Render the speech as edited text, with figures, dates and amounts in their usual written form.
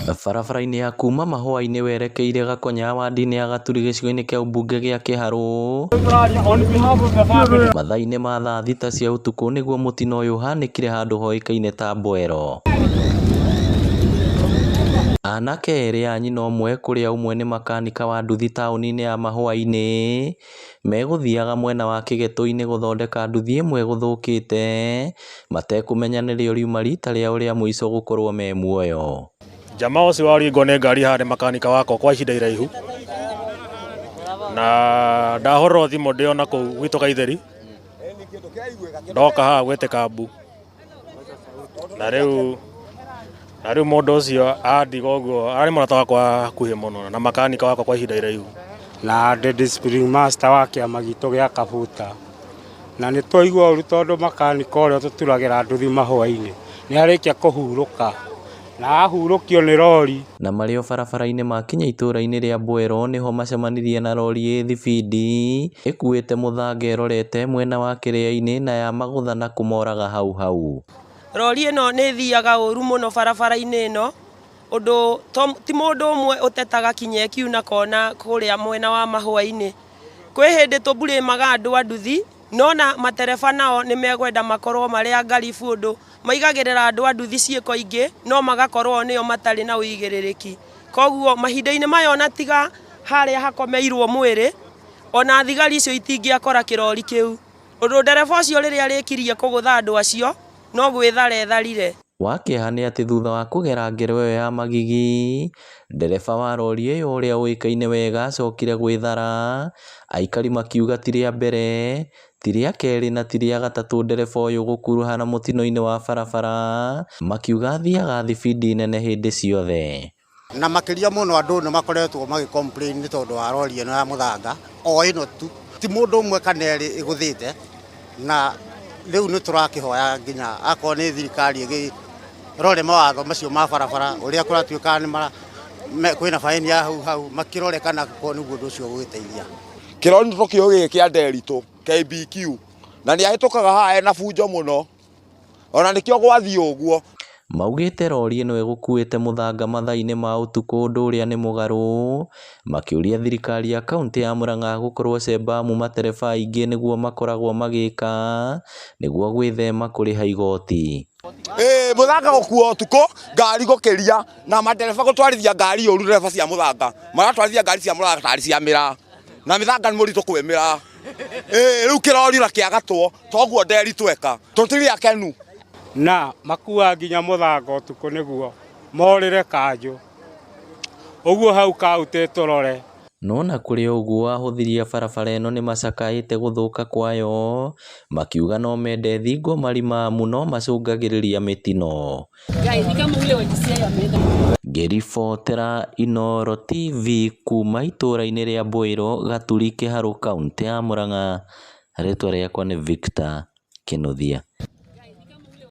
Barabara-inĩ ya kuma Mahũa-inĩ werekeire Gakonya wadi-inĩ ya Gaturi gĩcigo-inĩ kĩa ũmbunge gĩa Kĩharũ mathaa-inĩ ma thaa thita cia ũtukũ nĩguo mũtino ũyũ ũhanĩkire handũ hoĩkaine ta Mbwero. Anake erĩ a nyina ũmwe kũrĩa ũmwe nĩ makanika wa nduthi taũni-inĩ ya Mahũa-inĩ megũthiaga mwena wa Kĩgetũ-inĩ gũthondeka nduthi ĩmwe gũthũkĩte matekũmenya nĩrĩo riuma rita rĩao rĩa mũico gũkorwo me muoyo. Jamaa ũcio waringwo nĩ ngari harĩ makanika wako kwa ihinda iraihu, na ndahũrĩrwo thimũ ndĩ ona kũu gwitũ Gaitheri, ndoka haha gwĩte Kambu, na rĩu mũndũ ũcio andiga ũguo arĩ mũrata wakwa hakuhĩ mũno na makanika wakwa kwa ihinda iraihu. Na Dedi Spring Master wa kĩama gitũ gĩa Kabuta, na nĩ twaigua ũru tondũ makanika ũrĩa tũturagĩra nduthi Mahũa-inĩ nĩ arĩkia kũhurũka na ahurũkio nĩ rori. Na marĩ o barabara-inĩ makinya itũũra-inĩ rĩa Mbwero nĩho macemanirie na rori ĩ thibindi ĩkuĩte mũthanga ĩrorete mwena wa Kĩrĩa-inĩ na ya magũtha na kũmoraga hau. Rori ĩno nĩ thiaga ũru mũno barabara-inĩ ĩno, ũndũ ti mũndũ ũmwe ũtetaga kinya ĩkiuna kona kũrĩa mwena wa Mahũa-inĩ. Kwĩ hĩndĩ tũburĩmaga andũ a nduthi, no na matereba nao nĩ megwenda makorwo marĩ angaribu ũndũ maigagĩrĩra andũ a nduthi ciĩko ingĩ no magakorwo nĩo matarĩ na ũigĩrĩrĩki. Koguo mahinda-inĩ maya ona tiga harĩa hakomeirwo mwĩrĩ, ona thigari icio itingĩakora kĩrori kĩu. Ũndũ ndereba ũcio rĩrĩa arĩkirie kũgũtha andũ acio no gwĩthara etharire. Wakĩeha nĩ atĩ thutha wa kũgera ngero ĩyo ya magigi, ndereba wa rori ĩyo ũrĩa ũĩkaine wega acokire gwĩthara, aikari makiuga ti rĩa mbere, ti rĩa kerĩ na ti rĩa gatatũ ndereba ũyũ gũkuruhana mũtino-inĩ wa barabara, makiuga athiaga thibindi nene hĩndĩ ciothe. Na makĩria mũno andũ nĩ makoretwo magĩ-complain nĩ tondũ wa rori ĩno ya mũthanga o ĩno tu, ti mũndũ ũmwe kana erĩ ĩgũthĩte, na rĩu nĩ tũrakĩhoya nginya akorwo nĩ thirikari ĩgĩrore mawatho macio ma barabara ũrĩa kũratuĩka kwĩna baĩni ya hau makĩrore kana korwo nĩguo ũndũ ũcio ũgũgĩteithia. Kĩrori nĩ tũkĩo gĩkĩ kĩa Nderitũ KBQ na nĩ ahĩtũkaga haha ena bunjo mũno, ona nĩkĩo gwathiĩ ũguo. Maugĩte rori ĩno ĩgũkuĩte mũthanga mathaa-inĩ ma ũtukũ ũndũ ũrĩa nĩ mũgarũ, makĩũria thirikari ya kaũntĩ ya Mũrang'a gũkorwo cembamu matereba aingĩ nĩguo makoragwo magĩka nĩguo gwĩthema kũrĩha igoti. Mũthanga gũkuo ũtukũ, ngari gũkĩria na matereba gũtwarithia ngari ũru, ndereba cia mũthanga maratwarithia ngari cia mũthanga tarĩ cia mĩraa na mĩthanga nĩ mũritũ kwĩmĩra. Rĩu kĩrori na kĩagatwo toguo Nderitũ eka, tũtirĩ akenu. Na makua nginya mũthanga ũtukũ nĩguo morĩre kanjũ, ũguo hau kaũtĩ tũrore. No na kũrĩ ũguo ahũthĩri a barabara ĩno nĩ macakaĩte gũthũka kwayo, makiuga no mende thingo marima mũno macũngagĩrĩria mĩtino. Ngĩribotera Inooro TV kuma itũũra-inĩ rĩa Mbwero, Gaturi, Kĩharũ, kaũntĩ ya Mũrang'a, rĩtwa rĩakwa nĩ Victor Kĩnuthia.